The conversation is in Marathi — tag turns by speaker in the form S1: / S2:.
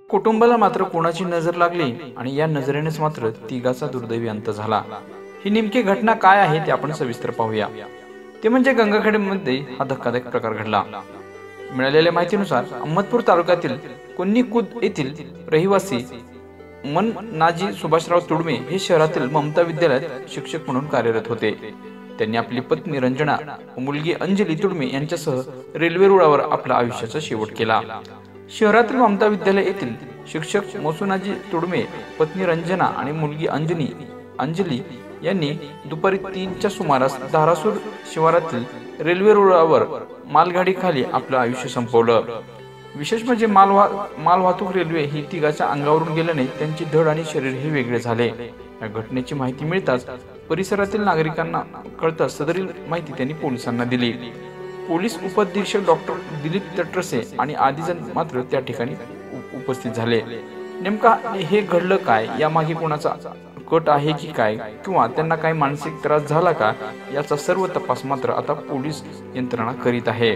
S1: कुटुंबाला मात्र कोणाची नजर लागली आणि या नजरेनेच मात्र तिघाचा दुर्दैवी अंत झाला। ही नेमकी घटना काय आहे ते आपण सविस्तर पाहूया। ते म्हणजे गंगाखेडमध्ये हा धक्कादायक प्रकार घडला। मिळालेल्या माहितीनुसार अहमदपूर तालुक्यातील कुन्नीकुद येथील रहिवासी नाजी सुभाषराव तुडमे हे शहरातील ममता विद्यालयात शिक्षक म्हणून कार्यरत होते। त्यांनी आपली पत्नी रंजना व मुलगी अंजली तुडमे यांच्यासह रेल्वे रुळावर आपला आयुष्याचा शेवट केला। शहरातील ममता विद्यालय येथील शिक्षक मोसुनाजी तुडमे, पत्नी रंजना आणि मुलगी अंजली यांनी दुपारी 3च्या सुमारास धारासूर शिवारातील रेल्वे रुळावर मालगाडीखाली आपलं आयुष्य संपवलं। विशेष म्हणजे मालवाहतूक रेल्वे ही तिघाच्या अंगावरून गेल्याने त्यांची धड आणि शरीरही वेगळे झाले। या घटनेची माहिती मिळताच परिसरातील नागरिकांना कळताच सदरील माहिती त्यांनी पोलिसांना दिली। पोलीस उपअधीक्षक डॉक्टर दिलीप तटरसे आणि आदी जण मात्र त्या ठिकाणी उपस्थित झाले। नेमका हे घडलं काय, यामागे कोणाचा कट आहे की काय, किंवा त्यांना काही मानसिक त्रास झाला का, याचा सर्व तपास मात्र आता पोलीस यंत्रणा करीत आहे।